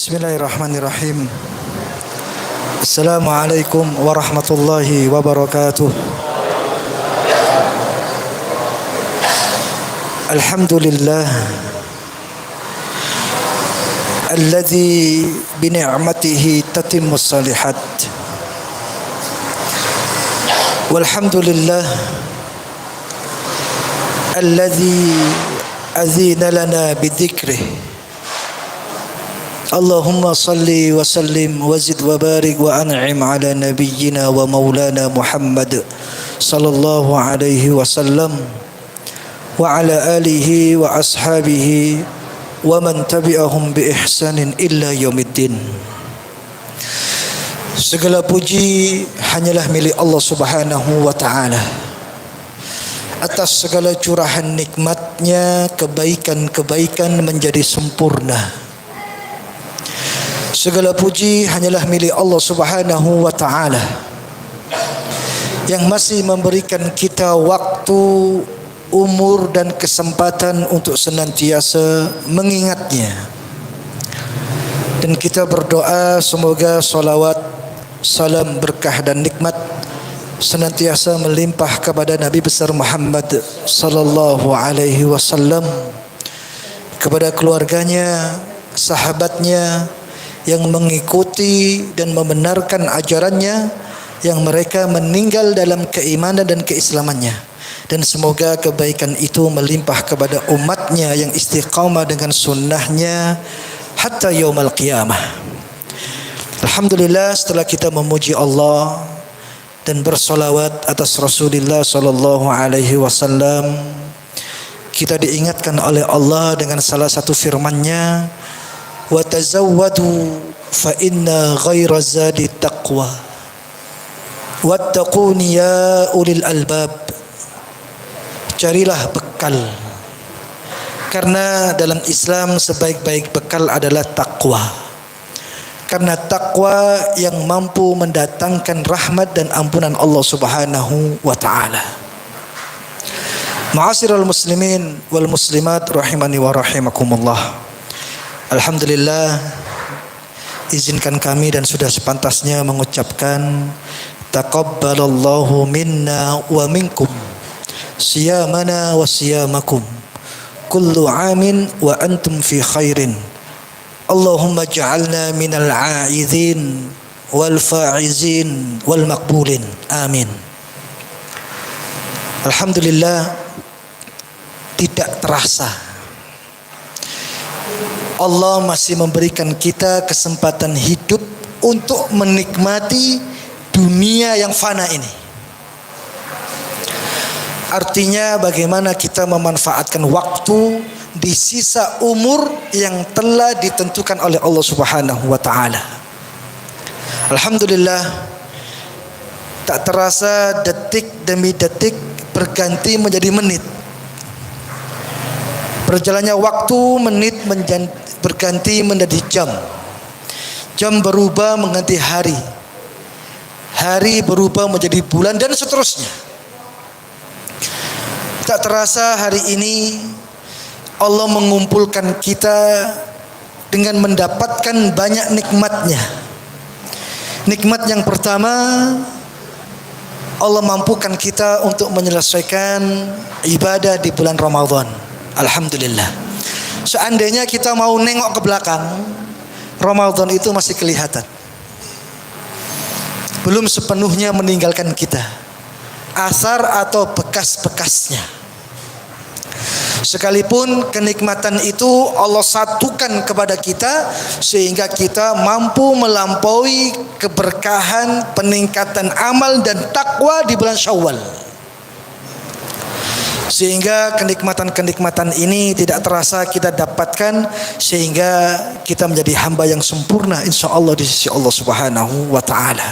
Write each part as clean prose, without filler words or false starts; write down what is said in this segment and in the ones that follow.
Bismillahirrahmanirrahim. Assalamualaikum warahmatullahi wabarakatuh. Alhamdulillah alladzi bi ni'matihi tatimmus shalihat. Walhamdulillah alladzi azina lana bi dzikrih. Allahumma salli wa sallim wa zid wa barik wa an'im ala nabiyyina wa maulana Muhammad sallallahu alaihi wasallam wa ala alihi wa ashabihi wa man tabi'ahum bi ihsanin illa yaumiddin. Segala puji hanyalah milik Allah Subhanahu wa taala atas segala curahan nikmatnya, kebaikan-kebaikan menjadi sempurna. Segala puji hanyalah milik Allah Subhanahu wa taala yang masih memberikan kita waktu, umur dan kesempatan untuk senantiasa mengingatnya. Dan kita berdoa semoga salawat, salam, berkah dan nikmat senantiasa melimpah kepada Nabi besar Muhammad sallallahu alaihi wasallam, kepada keluarganya, sahabatnya yang mengikuti dan membenarkan ajarannya, yang mereka meninggal dalam keimanan dan keislamannya. Dan semoga kebaikan itu melimpah kepada umatnya yang istiqamah dengan sunnahnya hatta yaumal qiyamah. Alhamdulillah, setelah kita memuji Allah dan bersolawat atas Rasulullah sallallahu alaihi wasallam, kita diingatkan oleh Allah dengan salah satu firman-Nya, wa tazawwadu fa inna ghaira zadi taqwa wattaquni ya ulil albab. Carilah bekal, karena dalam Islam sebaik-baik bekal adalah takwa. Karena takwa yang mampu mendatangkan rahmat dan ampunan Allah Subhanahu wa taala. Ma'asyiral muslimin wal muslimat rahimani wa rahimakumullah. Alhamdulillah, izinkan kami dan sudah sepantasnya mengucapkan taqabbalallahu minna wa minkum siyamana wa siyamakum kullu amin wa antum fi khairin. Allahumma ja'alna minal a'idhin wal fa'izin wal maqbulin. Amin. Alhamdulillah, tidak terasa Allah masih memberikan kita kesempatan hidup untuk menikmati dunia yang fana ini. Artinya bagaimana kita memanfaatkan waktu di sisa umur yang telah ditentukan oleh Allah Subhanahu wa taala. Alhamdulillah, tak terasa detik demi detik berganti menjadi menit. Berjalannya waktu, menit berganti menjadi jam. Jam berubah mengganti hari. Hari berubah menjadi bulan dan seterusnya. Tak terasa hari ini Allah mengumpulkan kita dengan mendapatkan banyak nikmatnya. Nikmat yang pertama, Allah mampukan kita untuk menyelesaikan ibadah di bulan Ramadan. Alhamdulillah. Seandainya kita mau nengok ke belakang, Ramadan itu masih kelihatan, belum sepenuhnya meninggalkan kita, asar atau bekas-bekasnya. Sekalipun kenikmatan itu Allah satukan kepada kita sehingga kita mampu melampaui keberkahan, peningkatan amal dan takwa di bulan Syawal. Sehingga kenikmatan-kenikmatan ini tidak terasa kita dapatkan, sehingga kita menjadi hamba yang sempurna insyaallah di sisi Allah Subhanahu wa taala.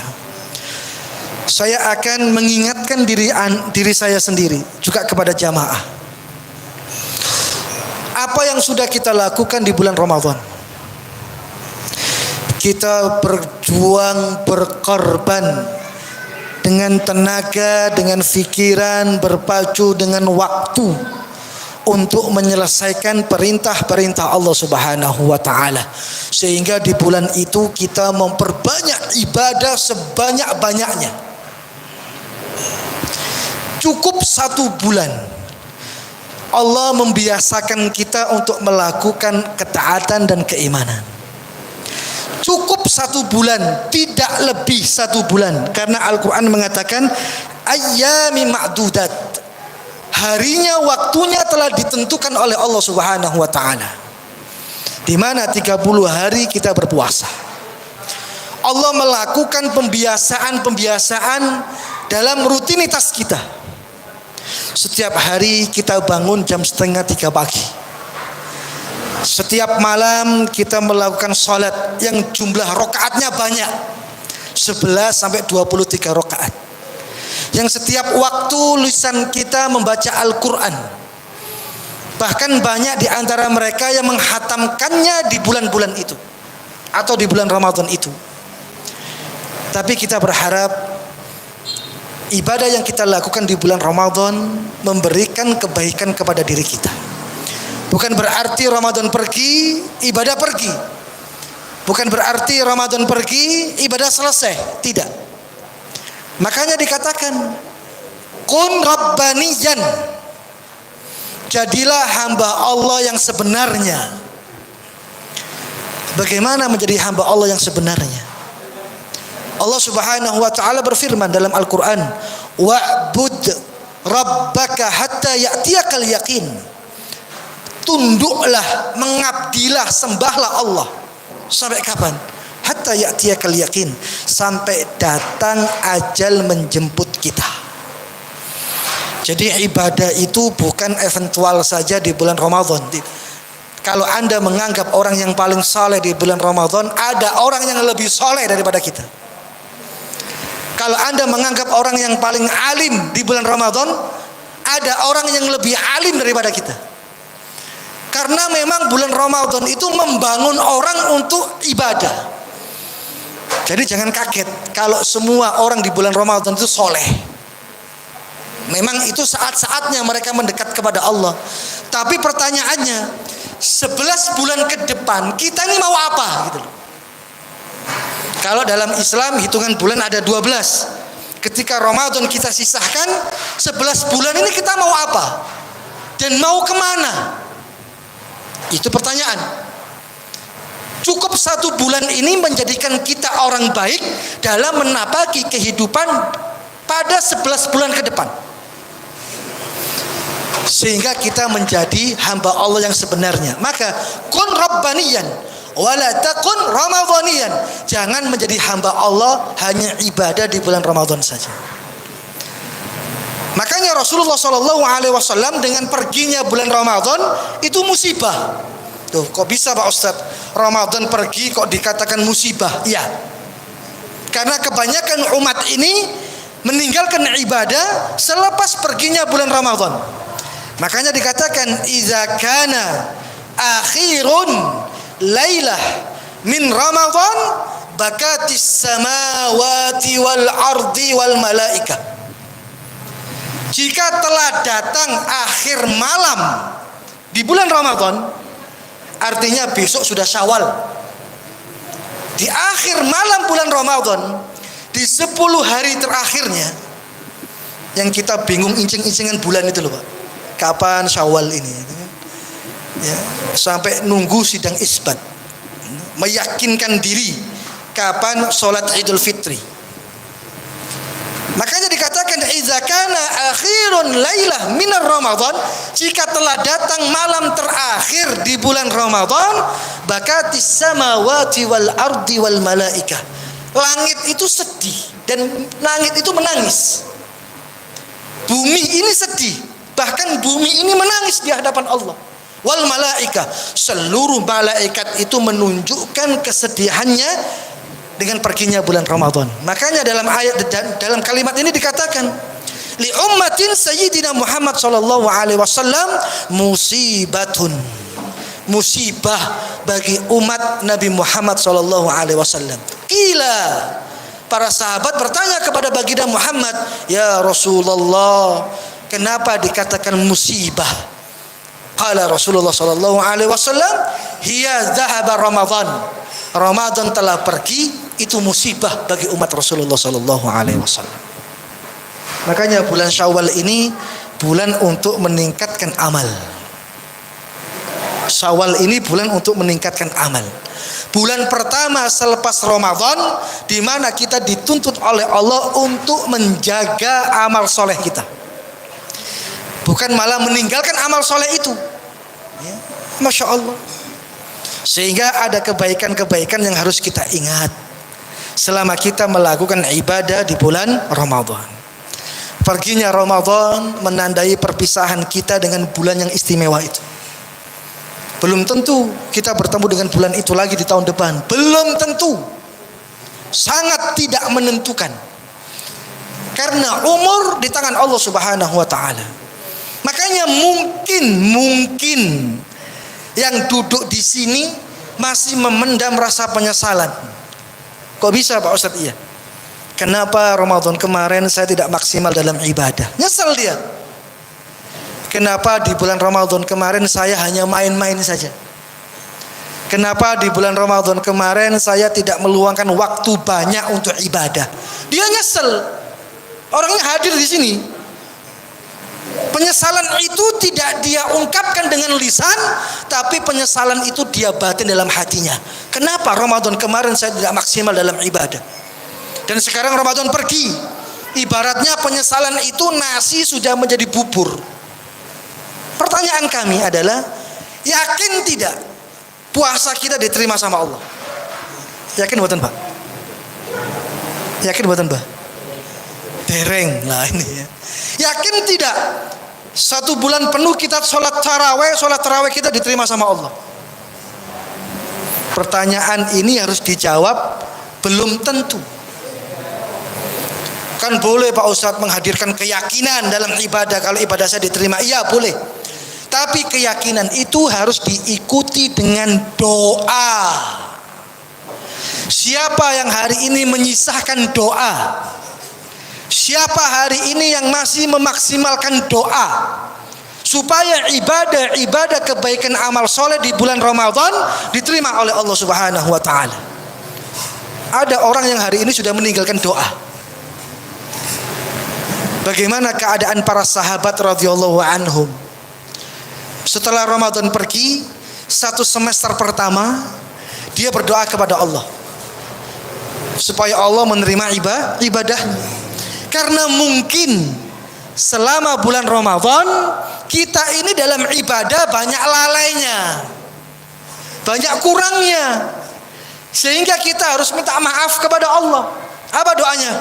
Saya akan mengingatkan diri saya sendiri juga kepada jamaah. Apa yang sudah kita lakukan di bulan Ramadan? Kita berjuang, berkorban dengan tenaga, dengan fikiran, berpacu dengan waktu untuk menyelesaikan perintah-perintah Allah Subhanahu wa taala. Sehingga di bulan itu kita memperbanyak ibadah sebanyak-banyaknya. Cukup 1 bulan Allah membiasakan kita untuk melakukan ketaatan dan keimanan. Cukup 1 bulan, tidak lebih 1 bulan. Karena Al-Quran mengatakan ayyami ma'dudat, harinya, waktunya telah ditentukan oleh Allah Subhanahu wa taala, di mana 30 hari kita berpuasa. Allah melakukan pembiasaan dalam rutinitas kita. Setiap hari kita bangun jam 2:30 pagi. Setiap malam kita melakukan sholat yang jumlah rakaatnya banyak, 11 sampai 23 rakaat. Yang setiap waktu lisan kita membaca Al-Quran. Bahkan banyak di antara mereka yang menghatamkannya di bulan-bulan itu atau di bulan Ramadan itu. Tapi kita berharap ibadah yang kita lakukan di bulan Ramadan memberikan kebaikan kepada diri kita. Bukan berarti Ramadan pergi, ibadah pergi. Bukan berarti Ramadan pergi, ibadah selesai. Tidak. Makanya dikatakan kun rabbaniyan, jadilah hamba Allah yang sebenarnya. Bagaimana menjadi hamba Allah yang sebenarnya? Allah Subhanahu wa taala berfirman dalam Al-Qur'an, wa'bud rabbaka hatta ya'tiyakal yaqin. Tunduklah, mengabdilah, sembahlah Allah. Sampai kapan? Hatta ya'tiyakal yaqin, sampai datang ajal menjemput kita. Jadi ibadah itu bukan eventual saja di bulan Ramadan. Kalau Anda menganggap orang yang paling saleh di bulan Ramadan, ada orang yang lebih saleh daripada kita. Kalau Anda menganggap orang yang paling alim di bulan Ramadan, ada orang yang lebih alim daripada kita. Karena memang bulan Ramadan itu membangun orang untuk ibadah. Jadi jangan kaget kalau semua orang di bulan Ramadan itu soleh. Memang itu saat-saatnya mereka mendekat kepada Allah. Tapi pertanyaannya, 11 bulan ke depan kita ini mau apa gitu loh. Kalau dalam Islam hitungan bulan ada 12. Ketika Ramadan kita sisahkan, 11 bulan ini kita mau apa? Dan mau kemana? Itu pertanyaan. Cukup 1 bulan ini menjadikan kita orang baik dalam menapaki kehidupan pada 11 bulan ke depan. Sehingga kita menjadi hamba Allah yang sebenarnya. Maka kun rabbaniyan wala takun ramadhaniyan. Jangan menjadi hamba Allah hanya ibadah di bulan Ramadan saja. Makanya Rasulullah SAW dengan perginya bulan Ramadan itu musibah. Tuh, kok bisa Pak Ustadz? Ramadan pergi kok dikatakan musibah? Iya. Karena kebanyakan umat ini meninggalkan ibadah selepas perginya bulan Ramadan. Makanya dikatakan idza kana akhirun lailah min Ramadan bakatis samawati wal ardi wal malaika. Jika telah datang akhir malam di bulan Ramadan, artinya besok sudah Syawal. Di akhir malam bulan Ramadan, di 10 hari terakhirnya, yang kita bingung incing-incingan bulan itu loh Pak, kapan Syawal ini ya, sampai nunggu sidang isbat, meyakinkan diri kapan sholat Idul Fitri. Makanya dikatakan idza kana akhirun lailah minar Ramadan, jika telah datang malam terakhir di bulan Ramadan, bakatis samawati wal ardi wal malaika. Langit itu sedih dan langit itu menangis. Bumi ini sedih, bahkan bumi ini menangis di hadapan Allah. Wal malaika, seluruh malaikat itu menunjukkan kesedihannya dengan perginya bulan Ramadan. Makanya dalam kalimat ini dikatakan li ummatin sayyidina Muhammad sallallahu alaihi wasallam musibatun, musibah bagi umat Nabi Muhammad sallallahu alaihi wasallam. Qila, para sahabat bertanya kepada baginda Muhammad, ya Rasulullah, kenapa dikatakan musibah? Qala Rasulullah sallallahu alaihi wasallam, hiya dhahaba Ramadan. Ramadan telah pergi, itu musibah bagi umat Rasulullah sallallahu alaihi wasallam. Makanya bulan Syawal ini bulan untuk meningkatkan amal. Syawal ini bulan untuk meningkatkan amal. Bulan pertama selepas Ramadan, di mana kita dituntut oleh Allah untuk menjaga amal soleh kita, bukan malah meninggalkan amal soleh itu. Ya, Masya Allah. Sehingga ada kebaikan-kebaikan yang harus kita ingat selama kita melakukan ibadah di bulan Ramadan. Perginya Ramadan menandai perpisahan kita dengan bulan yang istimewa itu. Belum tentu kita bertemu dengan bulan itu lagi di tahun depan. Belum tentu. Sangat tidak menentukan. Karena umur di tangan Allah Subhanahu wa taala. Makanya mungkin yang duduk di sini masih memendam rasa penyesalan. Kok bisa Pak Ustadz? Iya. Kenapa Ramadan kemarin saya tidak maksimal dalam ibadah? Nyesel dia. Kenapa di bulan Ramadan kemarin saya hanya main-main saja? Kenapa di bulan Ramadan kemarin saya tidak meluangkan waktu banyak untuk ibadah? Dia nyesel. Orangnya hadir di sini. Penyesalan itu tidak dia ungkapkan dengan lisan, tapi penyesalan itu dia batin dalam hatinya. Kenapa Ramadan kemarin saya tidak maksimal dalam ibadah? Dan sekarang Ramadan pergi. Ibaratnya penyesalan itu nasi sudah menjadi bubur. Pertanyaan kami adalah, yakin tidak puasa kita diterima sama Allah? Yakin buatan Pak? Yakin buatan Pak? Dereng lah ini ya. Yakin tidak 1 bulan penuh kita sholat taraweh kita diterima sama Allah? Pertanyaan ini harus dijawab, belum tentu. Kan boleh Pak Ustadz menghadirkan keyakinan dalam ibadah, kalau ibadah saya diterima, iya boleh. Tapi keyakinan itu harus diikuti dengan doa. Siapa yang hari ini menyisahkan doa? Siapa hari ini yang masih memaksimalkan doa supaya ibadah kebaikan amal soleh di bulan Ramadan diterima oleh Allah Subhanahu wa taala? Ada orang yang hari ini sudah meninggalkan doa. Bagaimana keadaan para sahabat radhiyallahu anhum? Setelah Ramadan pergi, 1 semester pertama dia berdoa kepada Allah supaya Allah menerima ibadahnya. Karena mungkin selama bulan Ramadan kita ini dalam ibadah banyak lalainya, banyak kurangnya, sehingga kita harus minta maaf kepada Allah. Apa doanya?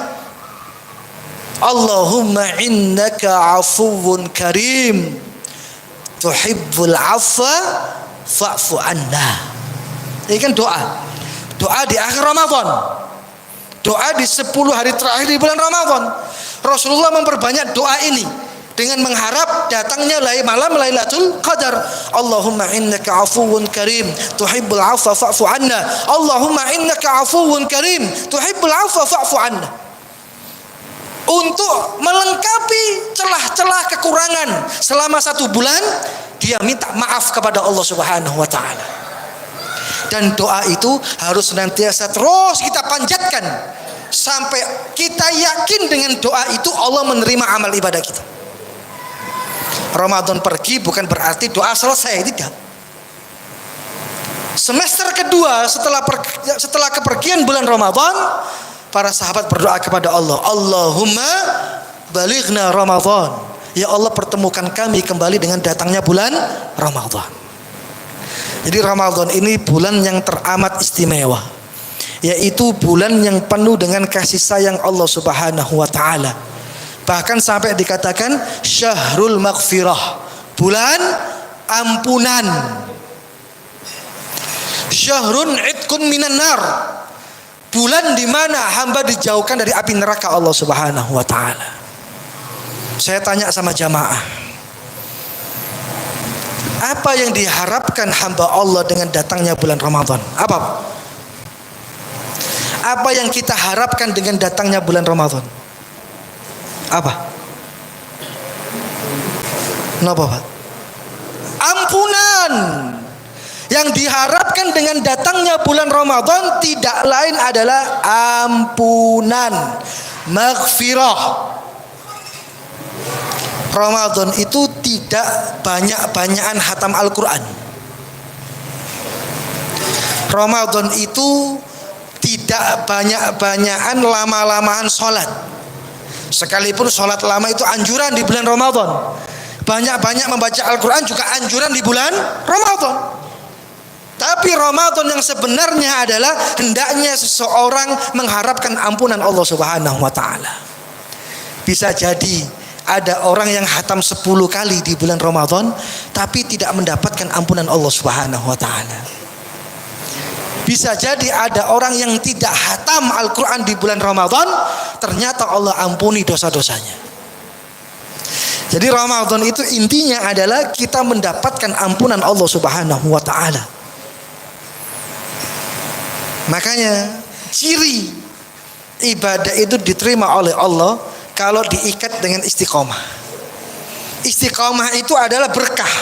Allahumma innaka afuwun karim tuhibbul afwa fa'fu anna. Ini kan doa di akhir Ramadan, doa di 10 hari terakhir di bulan Ramadan. Rasulullah memperbanyak doa ini dengan mengharap datangnya malam Lailatul Qadar. Allahumma innaka afuwun karim tuhibbul afwa fa'fu anna. Allahumma innaka afuwun karim tuhibbul afwa fa'fu anna. Untuk melengkapi celah-celah kekurangan selama 1 bulan, dia minta maaf kepada Allah Subhanahu wa taala. Dan doa itu harus senantiasa terus kita panjatkan sampai kita yakin dengan doa itu Allah menerima amal ibadah kita. Ramadan pergi bukan berarti doa selesai, tidak. Semester kedua setelah kepergian bulan Ramadan, para sahabat berdoa kepada Allah, Allahumma balighna Ramadan. Ya Allah, pertemukan kami kembali dengan datangnya bulan Ramadan. Jadi Ramadan ini bulan yang teramat istimewa, yaitu bulan yang penuh dengan kasih sayang Allah Subhanahu wa taala. Bahkan sampai dikatakan syahrul maghfirah, bulan ampunan. Syahrun itqun minan nar, bulan di mana hamba dijauhkan dari api neraka Allah Subhanahu wa taala. Saya tanya sama jamaah, apa yang diharapkan hamba Allah dengan datangnya bulan Ramadan? Apa? Apa yang kita harapkan dengan datangnya bulan Ramadan? Apa? Kenapa Pak? Ampunan yang diharapkan dengan datangnya bulan Ramadan tidak lain adalah ampunan, maghfirah. Ramadan itu tidak banyak-banyakan hatam Al-Quran. Ramadan itu tidak banyak-banyakan lama-lamaan sholat. Sekalipun sholat lama itu anjuran di bulan Ramadan. Banyak-banyak membaca Al-Quran juga anjuran di bulan Ramadan. Tapi Ramadan yang sebenarnya adalah hendaknya seseorang mengharapkan ampunan Allah Subhanahu wa taala. Bisa jadi ada orang yang hatam 10 kali di bulan Ramadan tapi tidak mendapatkan ampunan Allah Subhanahu wa taala. Bisa jadi ada orang yang tidak hatam Al-Quran di bulan Ramadan, ternyata Allah ampuni dosa-dosanya. Jadi Ramadan itu intinya adalah kita mendapatkan ampunan Allah Subhanahu wa taala. Makanya ciri ibadah itu diterima oleh Allah kalau diikat dengan istiqomah. Istiqomah itu adalah berkah.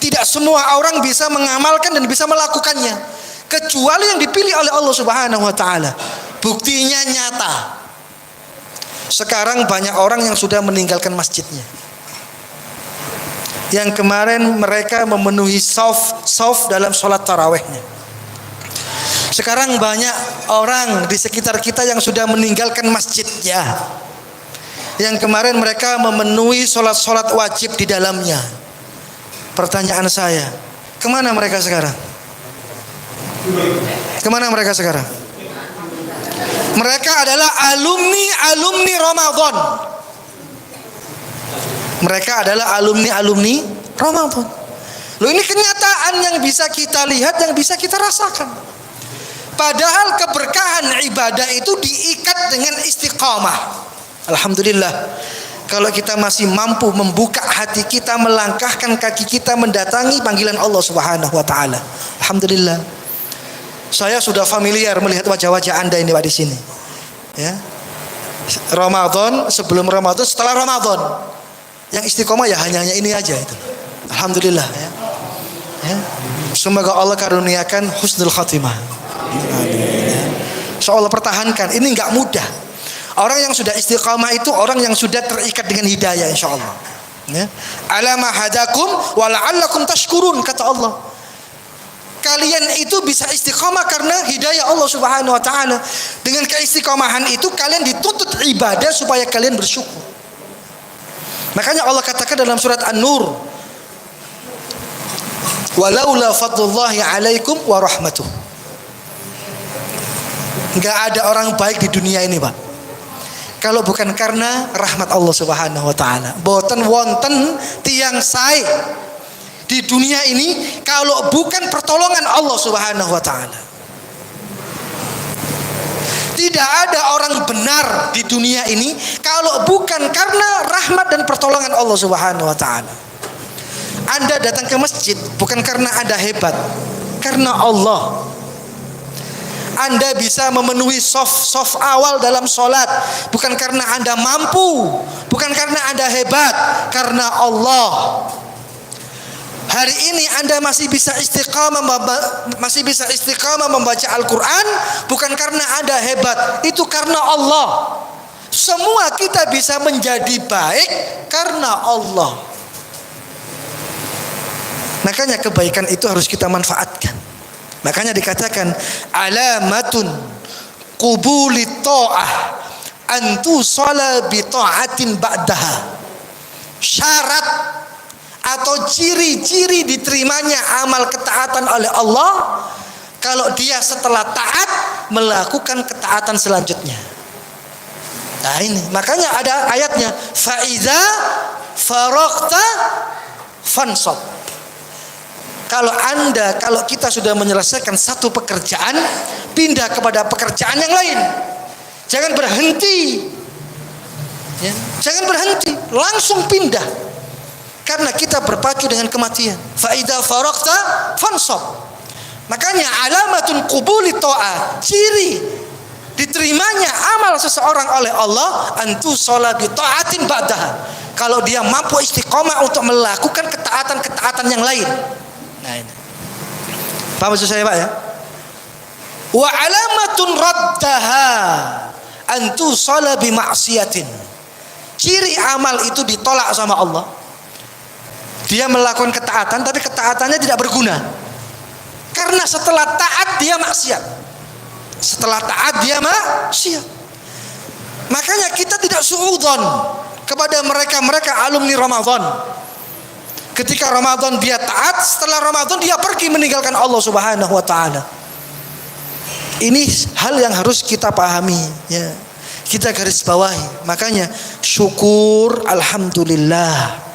Tidak semua orang bisa mengamalkan dan bisa melakukannya kecuali yang dipilih oleh Allah Subhanahu wa taala. Buktinya nyata. Sekarang banyak orang yang sudah meninggalkan masjidnya. Yang kemarin mereka memenuhi saf dalam sholat tarawehnya. Sekarang banyak orang di sekitar kita yang sudah meninggalkan masjidnya. Yang kemarin mereka memenuhi sholat wajib di dalamnya. Pertanyaan saya, kemana mereka sekarang? Kemana mereka sekarang? Mereka adalah alumni Ramadan. Mereka adalah alumni Ramadan. Loh, ini kenyataan yang bisa kita lihat, yang bisa kita rasakan. Padahal keberkahan ibadah itu diikat dengan istiqamah. Alhamdulillah, kalau kita masih mampu membuka hati kita, melangkahkan kaki kita mendatangi panggilan Allah Subhanahu wa taala. Alhamdulillah. Saya sudah familiar melihat wajah-wajah Anda ini Pak di sini. Ya. Ramadan, sebelum Ramadan, setelah Ramadan. Yang istiqomah ya hanya ini aja itu. Alhamdulillah ya. Ya. Semoga Allah karuniakan husnul khatimah. Insya Allah pertahankan. Ini enggak mudah. Orang yang sudah istiqamah itu orang yang sudah terikat dengan hidayah, insya Allah. Ya. Alama hadakum wa la'allakum tashkurun, kata Allah. Kalian itu bisa istiqamah karena hidayah Allah Subhanahu wa taala. Dengan keistiqamahan itu kalian dituntut ibadah supaya kalian bersyukur. Makanya Allah katakan dalam surat An-Nur, walaula fadlullahi alaikum wa rahmatuh. Enggak ada orang baik di dunia ini, Pak, kalau bukan karena rahmat Allah Subhanahu wa taala. Boten wonten tiang sae di dunia ini kalau bukan pertolongan Allah Subhanahu wa taala. Tidak ada orang benar di dunia ini kalau bukan karena rahmat dan pertolongan Allah Subhanahu wa taala. Anda datang ke masjid bukan karena Anda hebat, karena Allah. Anda bisa memenuhi soft awal dalam sholat bukan karena Anda mampu, bukan karena Anda hebat, karena Allah. Hari ini Anda masih bisa istiqamah membaca Al-Quran bukan karena Anda hebat, itu karena Allah. Semua kita bisa menjadi baik karena Allah. Makanya kebaikan itu harus kita manfaatkan. Makanya dikatakan alamatun qubuli ta'ah antu shala bi ta'atin ba'daha. Syarat atau ciri-ciri diterimanya amal ketaatan oleh Allah kalau dia setelah taat melakukan ketaatan selanjutnya. Nah ini makanya ada ayatnya fa iza faraqta fansab. Kalau kita sudah menyelesaikan satu pekerjaan, pindah kepada pekerjaan yang lain. Jangan berhenti. Ya, jangan berhenti, langsung pindah. Karena kita berpacu dengan kematian. Fa idza faraqta fansab. Makanya alamatun qubuli ta'ah, ciri diterimanya amal seseorang oleh Allah antu sholat bi ta'atin ba'daha. kalau dia mampu istiqomah untuk melakukan ketaatan-ketaatan yang lain. Nah ini. Paham maksud saya Pak ya? Wa alamatun raddaha antu shala bi ma'siyatin. Ciri amal itu ditolak sama Allah. Dia melakukan ketaatan tapi ketaatannya tidak berguna. Karena setelah taat dia maksiat. Setelah taat dia maksiat. Makanya kita tidak suudzon kepada mereka alumni Ramadan. Ketika Ramadan dia taat, setelah Ramadan dia pergi meninggalkan Allah Subhanahu wa taala. Ini hal yang harus kita pahami ya. Kita garis bawahi. Makanya syukur alhamdulillah.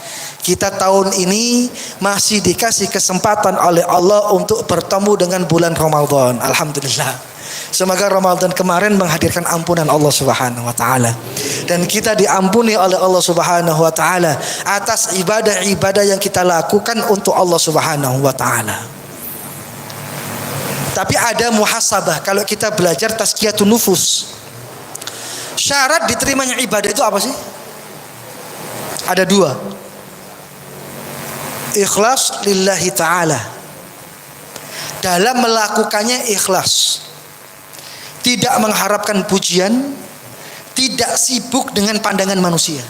Kita tahun ini masih dikasih kesempatan oleh Allah untuk bertemu dengan bulan Ramadan. Alhamdulillah. Semoga Ramadan kemarin menghadirkan ampunan Allah Subhanahu wa taala. Dan kita diampuni oleh Allah Subhanahu wa taala atas ibadah-ibadah yang kita lakukan untuk Allah Subhanahu wa taala. Tapi ada muhasabah kalau kita belajar tazkiyatun nufus. Syarat diterimanya ibadah itu apa sih? Ada 2. Ikhlas lillahi ta'ala. Dalam melakukannya ikhlas. Tidak mengharapkan pujian, tidak sibuk dengan pandangan manusia.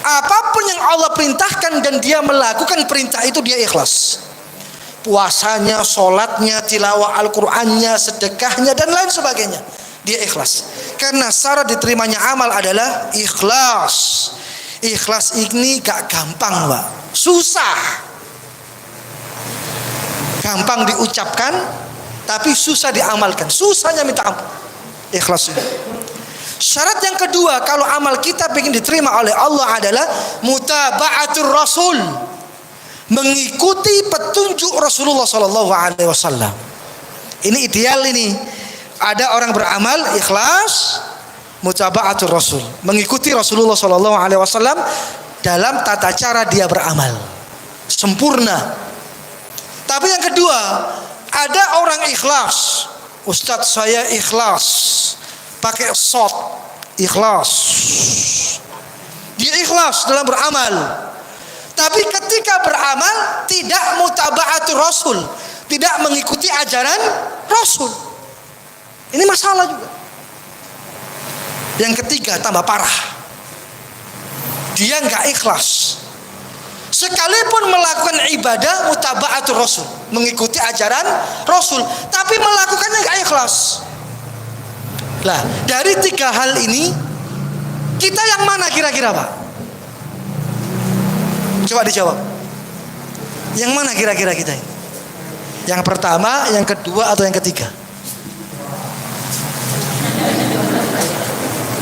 Apapun yang Allah perintahkan dan dia melakukan perintah itu dia ikhlas. Puasanya, sholatnya, tilawah Al-Qur'annya, sedekahnya dan lain sebagainya. Dia ikhlas. Karena syarat diterimanya amal adalah ikhlas. Ikhlas ini gak gampang Pak, susah. Gampang diucapkan tapi susah diamalkan. Susahnya minta ampun. Ikhlas ini. Syarat yang kedua kalau amal kita ingin diterima oleh Allah adalah mutaba'atur rasul. Mengikuti petunjuk Rasulullah sallallahu alaihi wasallam. Ini ideal ini. Ada orang beramal ikhlas, mutaba'atur rasul, mengikuti Rasulullah sallallahu alaihi wasallam dalam tata cara dia beramal. Sempurna. Tapi yang kedua, ada orang ikhlas. Ustadz saya ikhlas. Pakai shot, ikhlas. Dia ikhlas dalam beramal. Tapi ketika beramal tidak mutaba'atur rasul, tidak mengikuti ajaran Rasul. Ini masalah juga. Yang ketiga tambah parah. Dia nggak ikhlas. Sekalipun melakukan ibadah mutaba'atul Rasul, mengikuti ajaran Rasul, tapi melakukannya nggak ikhlas. Lah, dari 3 hal ini kita yang mana kira-kira Pak? Coba dijawab. Yang mana kira-kira kita ini? Yang pertama, yang kedua, atau yang ketiga?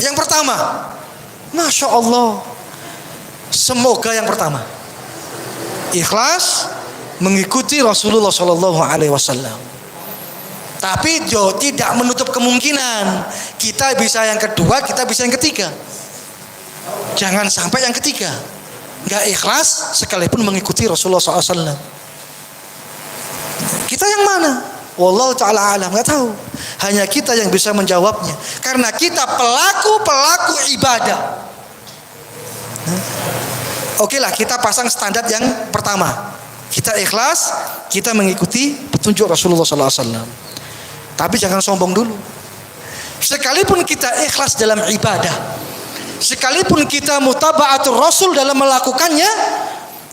Yang pertama. Masya Allah. Semoga yang pertama. Ikhlas mengikuti Rasulullah Sallallahu Alaihi Wasallam. Tapi tidak menutup kemungkinan kita bisa yang kedua, kita bisa yang ketiga. Jangan sampai yang ketiga nggak ikhlas sekalipun mengikuti Rasulullah SAW. Kita yang mana? Wallahu ta'ala alam, nggak tahu. Hanya kita yang bisa menjawabnya. Karena kita pelaku ibadah. Oke lah, kita pasang standar yang pertama. Kita ikhlas, kita mengikuti petunjuk Rasulullah SAW. Tapi jangan sombong dulu. Sekalipun kita ikhlas dalam ibadah, sekalipun kita mutaba'atul Rasul dalam melakukannya,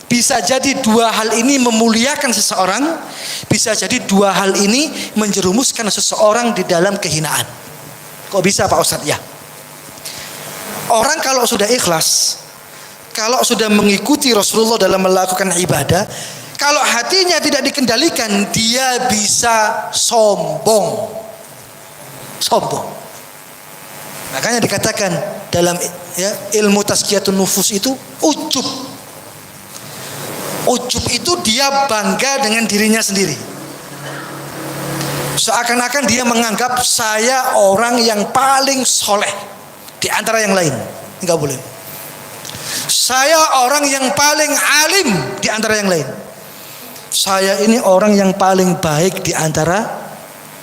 bisa jadi 2 hal ini memuliakan seseorang, bisa jadi 2 hal ini menjerumuskan seseorang di dalam kehinaan. Kok bisa Pak Ustadz? Ya. Orang kalau sudah ikhlas, kalau sudah mengikuti Rasulullah dalam melakukan ibadah, kalau hatinya tidak dikendalikan, dia bisa sombong. Makanya dikatakan dalam ilmu tazkiyatun nufus itu ujub. Ujub itu dia bangga dengan dirinya sendiri. Seakan-akan dia menganggap saya orang yang paling soleh di antara yang lain. Enggak boleh. Saya orang yang paling alim di antara yang lain. Saya ini orang yang paling baik di antara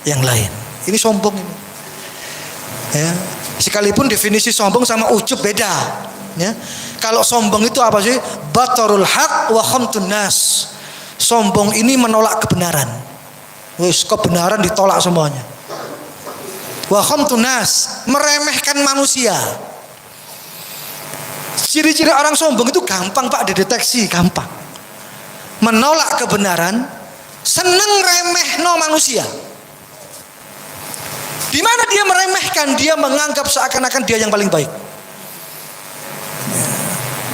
yang lain. Ini sombong ini. Ya. Sekalipun definisi sombong sama ujub beda. Ya. Kalau sombong itu apa sih? Batarul haq wa khamtun nas. Sombong ini menolak kebenaran. Wis kebenaran ditolak semuanya. Wa khamtun nas, meremehkan manusia. Ciri-ciri orang sombong itu gampang Pak dideteksi, gampang. Menolak kebenaran, seneng remehno manusia. Di mana dia meremehkan, dia menganggap seakan-akan dia yang paling baik.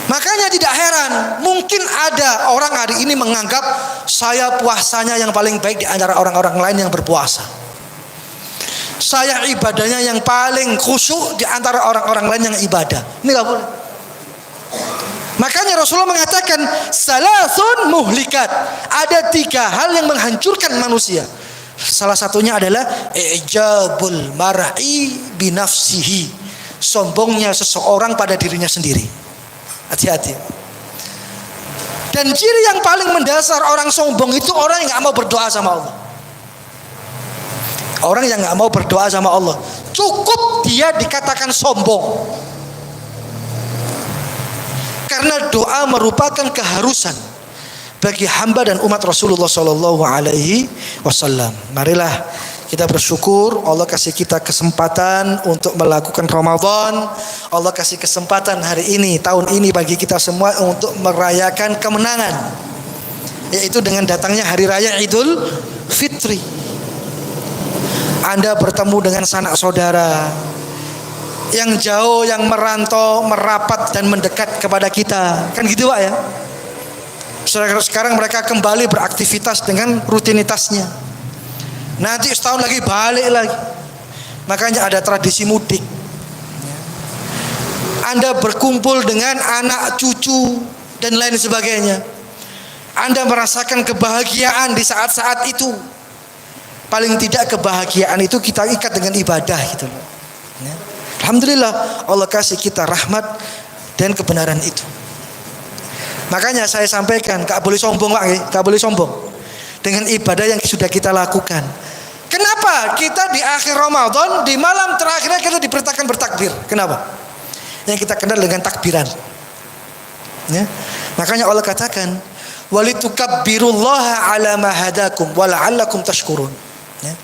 Makanya tidak heran, mungkin ada orang hari ini menganggap saya puasanya yang paling baik di antara orang-orang lain yang berpuasa. Saya ibadahnya yang paling khusyuk di antara orang-orang lain yang ibadah. Ini gak boleh. Makanya Rasulullah mengatakan salasun muhlikat. Ada 3 hal yang menghancurkan manusia. Salah satunya adalah ijabul mar'i binafsihi. Sombongnya seseorang pada dirinya sendiri. Hati-hati. Dan ciri yang paling mendasar orang sombong itu orang yang gak mau berdoa sama Allah. Orang yang gak mau berdoa sama Allah, cukup dia dikatakan sombong. Karena doa merupakan keharusan bagi hamba dan umat Rasulullah Sallallahu Alaihi Wasallam. Marilah kita bersyukur Allah kasih kita kesempatan untuk melakukan Ramadan. Allah kasih kesempatan hari ini, tahun ini bagi kita semua untuk merayakan kemenangan, yaitu dengan datangnya hari raya Idul Fitri. Anda bertemu dengan sanak saudara yang jauh, yang merantau, merapat dan mendekat kepada kita. Kan gitu Pak ya. Sekarang mereka kembali beraktivitas dengan rutinitasnya. Nanti setahun lagi balik lagi. Makanya ada tradisi mudik. Anda berkumpul dengan anak cucu dan lain sebagainya. Anda merasakan kebahagiaan di saat-saat itu. Paling tidak kebahagiaan itu kita ikat dengan ibadah gitu loh. Alhamdulillah Allah kasih kita rahmat dan kebenaran itu. Makanya saya sampaikan, gak boleh sombong Pak, gak boleh sombong dengan ibadah yang sudah kita lakukan. Kenapa kita di akhir Ramadan, di malam terakhirnya kita diperintahkan bertakbir? Kenapa? Yang kita kenal dengan takbiran. Ya. Makanya Allah katakan, walitukabbirullaha ala ma hadakum wa la'allakum tashkurun. Ya.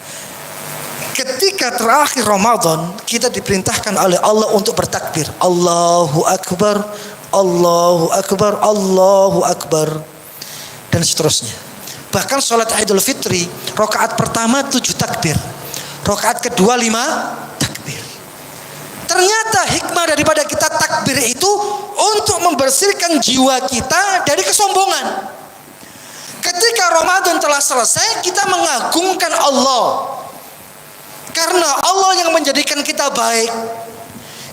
Ketika terakhir Ramadan, kita diperintahkan oleh Allah untuk bertakbir. Allahu Akbar, Allahu Akbar, Allahu Akbar, dan seterusnya. Bahkan sholat Idul Fitri, rakaat pertama 7 takbir, rakaat kedua 5 takbir. Ternyata hikmah daripada kita takbir itu untuk membersihkan jiwa kita dari kesombongan. Ketika Ramadan telah selesai, kita mengagungkan Allah. Karena Allah yang menjadikan kita baik,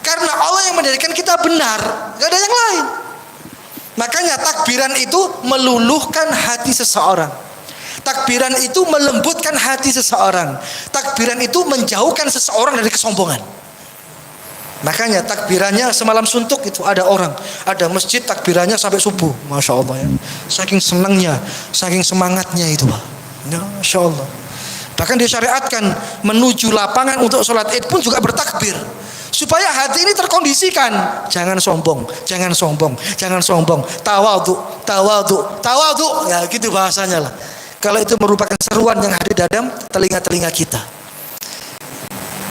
karena Allah yang menjadikan kita benar, gak ada yang lain. Makanya takbiran itu meluluhkan hati seseorang. Takbiran itu melembutkan hati seseorang. Takbiran itu menjauhkan seseorang dari kesombongan. Makanya takbirannya semalam suntuk itu ada orang, ada masjid takbirannya sampai subuh, masya Allah ya. Saking senangnya, saking semangatnya itu Pak. Masya Allah. Bahkan disyariatkan menuju lapangan untuk sholat id pun juga bertakbir, supaya hati ini terkondisikan. Jangan sombong, jangan sombong, jangan sombong. Tawadhu, tawadhu, tawadhu. Ya gitu bahasanya lah. Kalau itu merupakan seruan yang hadir dalam telinga-telinga kita.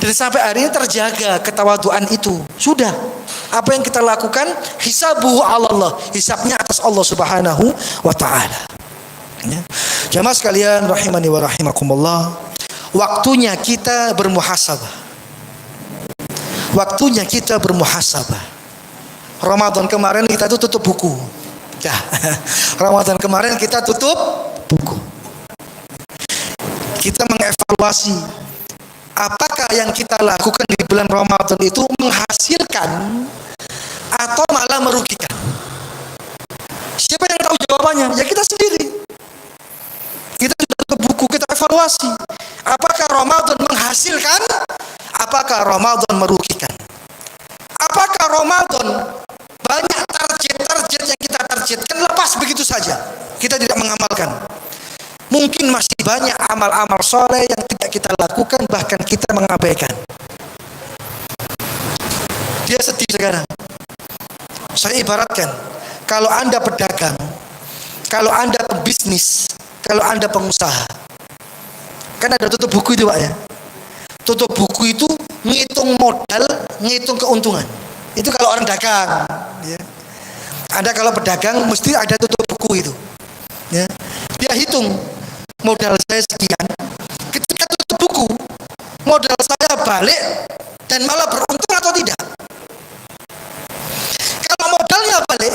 Dan sampai hari ini terjaga ketawaduan itu. Sudah. Apa yang kita lakukan, hisabuhu ala Allah. Hisabnya atas Allah Subhanahu wa ta'ala. Ya. Jamaah sekalian rahimani wa rahimakumullah, waktunya kita bermuhasabah. Waktunya kita bermuhasabah. Ramadan kemarin kita itu tutup buku. Ya. Ramadan kemarin kita tutup buku. Kita mengevaluasi apakah yang kita lakukan di bulan Ramadan itu menghasilkan atau malah merugikan. Siapa yang tahu jawabannya? Ya kita sendiri. Kita sudah tutup buku, kita evaluasi. Apakah Ramadan menghasilkan? Apakah Ramadan merugikan? Apakah Ramadan banyak target-target yang kita targetkan lepas begitu saja? Kita tidak mengamalkan. Mungkin masih banyak amal-amal soleh yang tidak kita lakukan, bahkan kita mengabaikan. Dia sedih sekarang. Saya ibaratkan, kalau Anda pedagang, kalau Anda pebisnis, kalau Anda pengusaha, kan ada tutup buku itu Pak ya. Tutup buku itu ngitung modal, ngitung keuntungan. Itu kalau orang dagang ya. Anda kalau pedagang mesti ada tutup buku itu ya. Dia hitung modal saya sekian, ketika tutup buku modal saya balik dan malah beruntung atau tidak. Kalau modalnya balik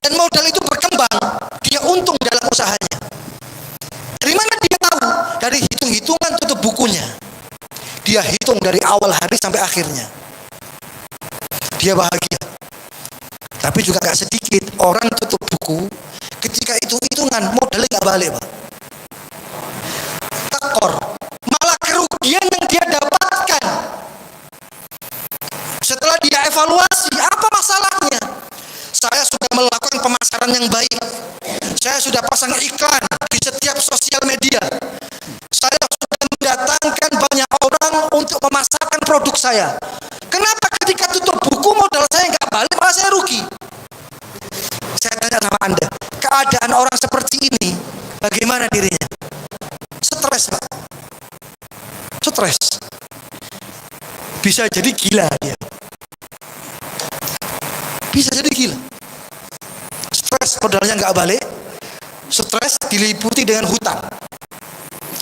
dan modal itu berkembang, dia untung dalam usahanya. Dari mana dia tahu? Dari hitung-hitungan tutup bukunya. Dia hitung dari awal hari sampai akhirnya. Dia bahagia. Tapi juga gak sedikit orang tutup buku, ketika hitung-hitungan modalnya gak balik Pak. Tekor. Malah kerugian yang dia dapatkan. Setelah dia evaluasi, apa masalahnya? Saya sudah melakukan pemasaran yang baik. Saya sudah pasang iklan di setiap sosial media. Saya sudah mendatangkan banyak orang untuk memasarkan produk saya. Kenapa ketika tutup buku modal saya nggak balik, malah saya rugi? Saya tanya sama Anda, keadaan orang seperti ini, bagaimana dirinya? Stres Pak. Stres. Bisa jadi gila dia. Bisa jadi gila. Stres modalnya nggak balik. Stres diliputi dengan hutang.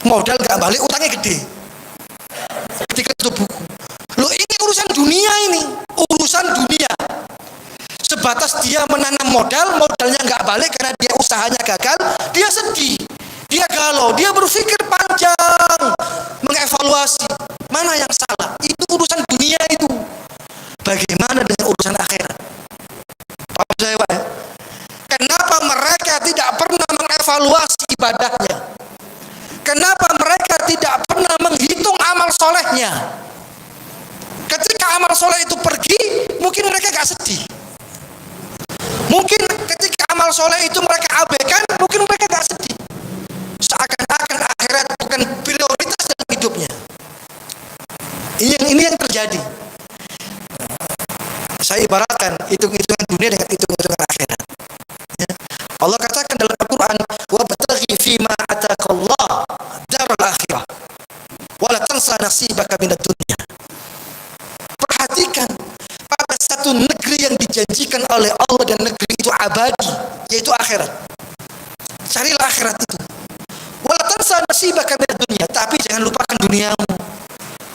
Modal nggak balik, utangnya gede. Ketika tutup buku. Loh ini urusan dunia ini. Urusan dunia. Sebatas dia menanam modal, modalnya nggak balik karena dia usahanya gagal, dia sedih. Dia galau, dia berpikir panjang, mengevaluasi mana yang salah. Itu urusan dunia itu. Bagaimana dengan urusan akhirat? Paham saya Pak ya? Kenapa mereka tidak pernah mengevaluasi ibadahnya? Kenapa mereka tidak pernah menghitung amal solehnya? Ketika amal soleh itu pergi, mungkin mereka gak sedih. Mungkin ketika amal soleh itu mereka abaikan, mungkin mereka gak sedih. Seakan-akan akhirat bukan prioritas dalam hidupnya. Ini yang terjadi. Saya ibaratkan hitung-hitungan dunia dengan hitung-hitungan akhirat. Ya. Allah katakan dalam Al-Quran, wabtaghi fima atakallah darul akhirah wala tansa nasibaka minad dunya. Perhatikan pada satu negeri yang dijanjikan oleh Allah dan negeri itu abadi, yaitu akhirat. Carilah akhirat itu. Wala tansa nasibaka minad dunya, tapi jangan lupakan duniamu.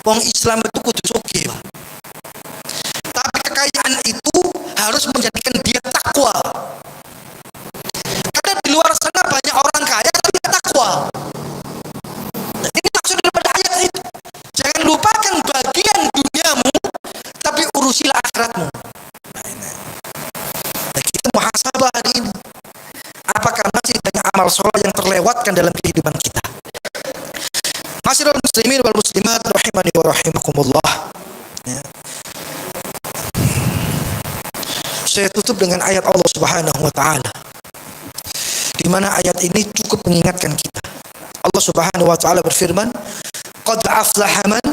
Wong Islam itu kudu sugih, Pak. Tapi kekayaan itu harus menjadikan dia takwa. Karena di luar sana banyak orang kaya tapi tidak takwa. Nah, ini maksud daripada ayat itu. Jangan lupakan bagian duniamu, tapi urusilah akhiratmu. Nah, kita muhasabah hari ini. Apakah masih banyak amal soleh yang terlewatkan dalam kehidupan kita? Masyiral muslimin wal muslimat rahimani wa rahimakumullah. Ya. Saya tutup dengan ayat Allah Subhanahu wa taala. Di mana ayat ini cukup mengingatkan kita. Allah Subhanahu wa taala berfirman, "Qad aflaha man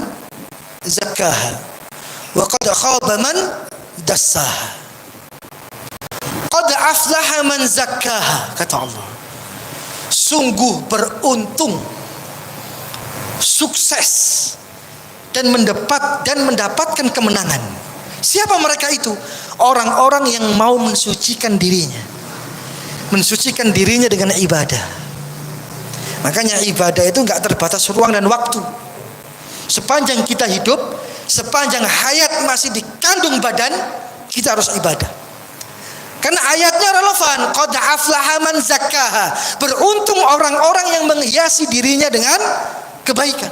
zakkaha wa qad khaba man dassaha." Qad aflaha man zakkaha, kata Allah. Sungguh beruntung, sukses dan mendapatkan kemenangan. Siapa mereka itu? Orang-orang yang mau mensucikan dirinya. Mensucikan dirinya dengan ibadah. Makanya ibadah itu enggak terbatas ruang dan waktu. Sepanjang kita hidup, sepanjang hayat masih dikandung badan, kita harus ibadah. Karena ayatnya relevan. Qad aflaha man zakkaha. Beruntung orang-orang yang menghiasi dirinya dengan kebaikan,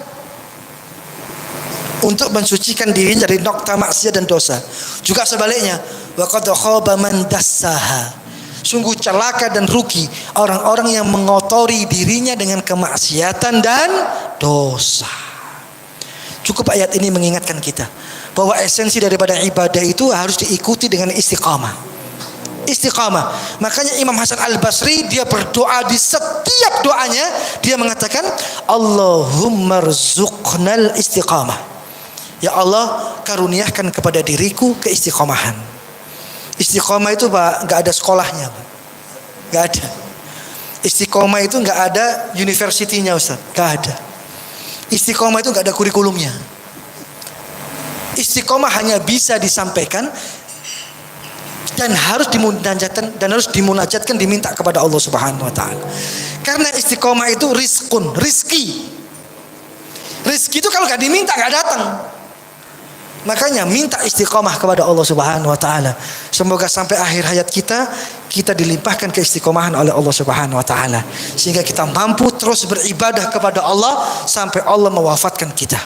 untuk mensucikan dirinya dari nokta maksiat dan dosa. Juga sebaliknya, wa qad khaba man dassaha. Sungguh celaka dan rugi orang-orang yang mengotori dirinya dengan kemaksiatan dan dosa. Cukup ayat ini mengingatkan kita bahwa esensi daripada ibadah itu harus diikuti dengan istiqamah. Istiqamah. Makanya Imam Hasan Al-Basri dia berdoa, di setiap doanya dia mengatakan, Allahumma rzuqnal istiqamah. Ya Allah, karuniakan kepada diriku keistiqomahan. Istiqomah itu Pak, nggak ada sekolahnya Pak. Nggak ada. Istiqomah itu nggak ada universitinya Ustaz, nggak ada. Istiqomah itu nggak ada kurikulumnya. Istiqomah hanya bisa disampaikan dan harus dimunajatkan, diminta kepada Allah Subhanahu wa taala. Karena istiqomah itu rizkun, rizki. Rizki itu kalau nggak diminta nggak datang. Makanya minta istiqomah kepada Allah Subhanahu wa taala. Semoga sampai akhir hayat kita dilimpahkan keistiqomahan oleh Allah Subhanahu wa taala sehingga kita mampu terus beribadah kepada Allah sampai Allah mewafatkan kita.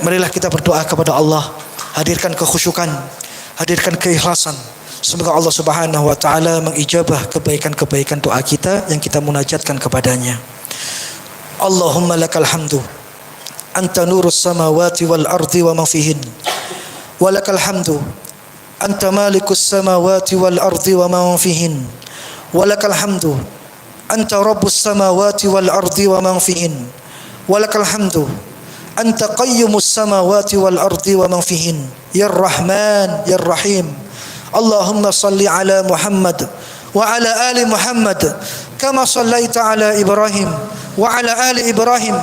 Marilah kita berdoa kepada Allah, hadirkan kekhusyukan, hadirkan keikhlasan. Semoga Allah Subhanahu wa taala mengijabah kebaikan-kebaikan doa kita yang kita munajatkan kepadanya. Allahumma lakal hamdu anta nurus samawati wal ardi wa ma fihin. Wa lakal hamdu anta malikus samawati wal ardi wa ma fihin. Wa lakal hamdu anta rabbus samawati wal ardi wa ma fihin. Wa lakal hamdu anta qayyumus samawati wal ardi wa ma fihin. Ya Rahman ya Rahim. Allahumma salli ala Muhammad wa ala ali Muhammad kama sallaita ala Ibrahim wa ala ali Ibrahim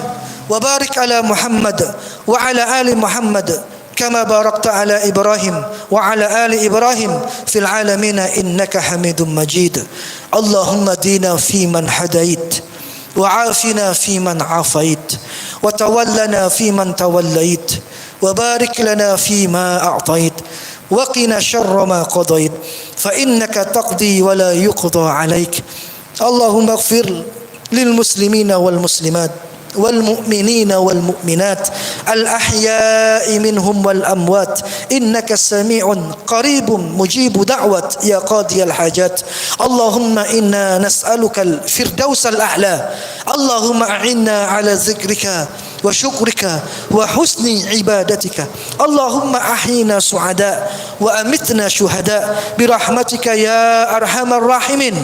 wa barik ala Muhammad wa ala ali Muhammad kama barakta ala Ibrahim wa ala ali Ibrahim fil alamin innaka Hamidum Majid. Allahumma dina fi man hadait wa afina fi man afait wa tawallana fi man tawallait wa barik lana fi ma a'tait وقنا شر ما قضيت فإنك تقضي ولا يقضى عليك. اللهم اغفر للمسلمين والمسلمات والمؤمنين والمؤمنات الأحياء منهم والأموات إنك سميع قريب مجيب دعوة يا قاضي الحاجات. اللهم إنا نسألك الفردوس الأعلى. اللهم أعنا على ذكرك وشكرك وحسن عبادتك. اللهم أحينا سعداء وأمتنا شهداء برحمتك يا أرحم الراحمين.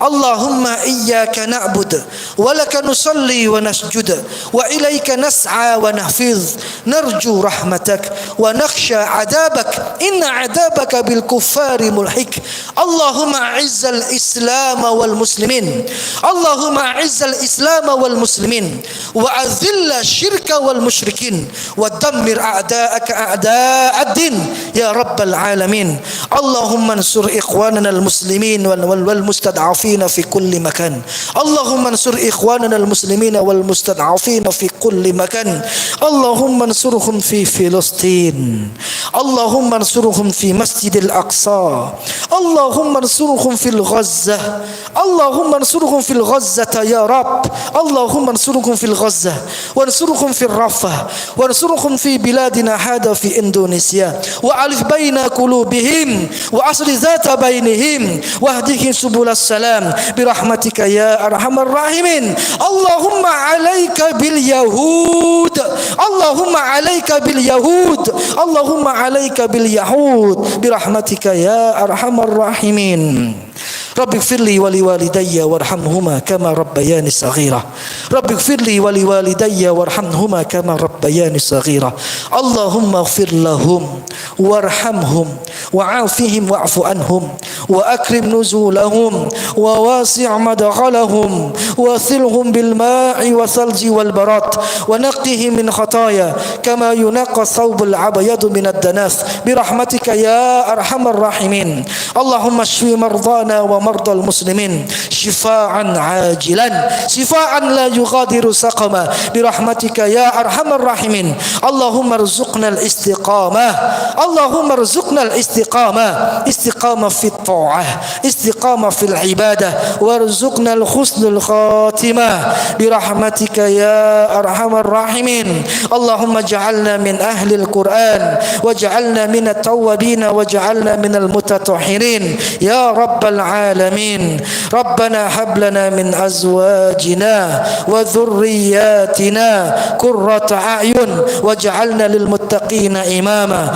اللهم إياك نعبد ولك نصلي ونسجد وإليك نسعى ونحفظ نرجو رحمتك ونخشى عذابك إن عذابك بالكفار ملحق. اللهم أعز الإسلام والمسلمين. اللهم أعز الإسلام والمسلمين وأذل الشرك والمشركين ودمر أعداءك أعداء الدين يا رب العالمين. اللهم انصر إخواننا المسلمين والمستضعفين في كل مكان. اللهم انصر إخواننا المسلمين والمستضعفين في كل مكان. اللهم انصرهم في فلسطين. اللهم انصرهم في مسجد الأقصى. اللهم انصرهم في الغزة. اللهم انصرهم في الغزة يا رب. اللهم انصرهم في الغزة وانصرهم في الرفة وانصرهم في بلادنا هذا في إندونيسيا وألف بين قلوبهم وأصل ذات بينهم واهدهم سبل السلام برحمتك يا أرحم الراحمين. اللهم عليك باليهود. اللهم عليك باليهود. اللهم عليك باليهود برحمتك يا أرحم الراحمين. رب اغفر لي ولوالدي وارحمهما كما ربياني صغيرا. رب اغفر لي ولوالدي وارحمهما كما ربياني صغيرا. اللهم اغفر لهم وارحمهم وعافهم واعف عنهم وأكرم نزولهم وواسع مدخلهم وثلهم بالماء والثلج والبراد ونقهم من خطايا كما ينقى الثوب الأبيض من الدنس برحمتك يا أرحم الراحمين. اللهم اشف مرضانا ومرضى المسلمين شفاء عاجلا شفاء لا يغادر سقما برحمتك يا أرحم الراحمين. اللهم ارزقنا الاستقامة. اللهم ارزقنا الاستقامة. استقامة في الطاعة استقامة في العبادة وارزقنا الحسن الخاتمة برحمتك يا أرحم الراحمين. اللهم اجعلنا من أهل القرآن واجعلنا من التوابين واجعلنا من المتطهرين يا رب العالمين. العالمين ربنا هب لنا من أزواجنا وذرياتنا قرة أعين واجعلنا للمتقين إماما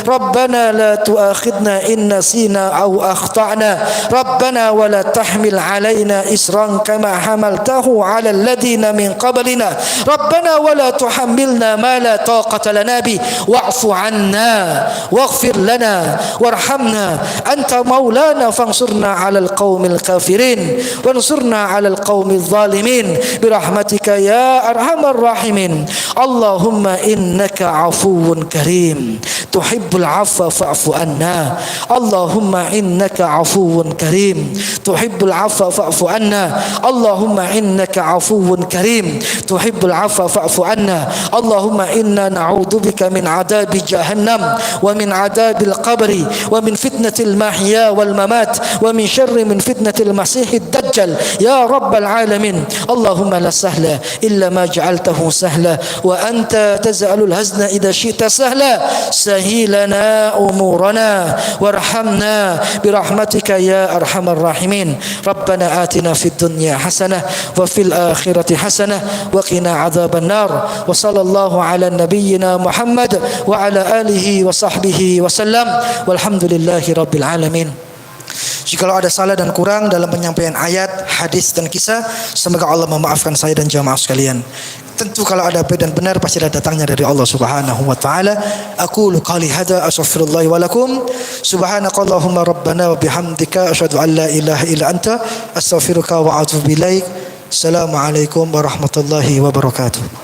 ربنا لا تؤاخذنا إن نسينا أو أخطأنا ربنا ولا تحمل علينا إصرا كما حملته على الذين من قبلنا ربنا ولا تحملنا ما لا طاقة لنا به واعف عنا واغفر لنا وارحمنا أنت مولانا فانصرنا على القوم الكافرين وانصرنا على القوم الظالمين برحمتك يا أرحم الراحمين اللهم إنك عفو كريم تحب العفو فاعف عنا اللهم إنك عفو كريم تحب العفو فاعف عنا اللهم إنك عفو كريم تحب العفو فاعف عنا اللهم إنا نعوذ بك من عذاب جهنم ومن عذاب القبر ومن فتنة المحيا والممات ومن شر من فتنة المسيح الدجال يا رب العالمين اللهم لا سهل إلا ما جعلته سهلا وأنت تجعل الحزن إذا شئت سهلا سهل لنا أمورنا وارحمنا برحمتك يا أرحم الراحمين ربنا آتنا في الدنيا حسنة وفي الآخرة حسنة وقنا عذاب النار وصلى الله على نبينا محمد وعلى آله وصحبه وسلم والحمد لله رب العالمين. Jikalau ada salah dan kurang dalam penyampaian ayat, hadis dan kisah, semoga Allah memaafkan saya dan jamaah sekalian. Tentu kalau ada baik dan benar pasti ada datangnya dari Allah Subhanahu wa taala. Aqulu qali hadza astaghfirullah wa lakum. Subhanakallahumma rabbana wa bihamdika asyhadu an la ilaha illa anta astaghfiruka wa atubu ilaik. Assalamualaikum warahmatullahi wabarakatuh.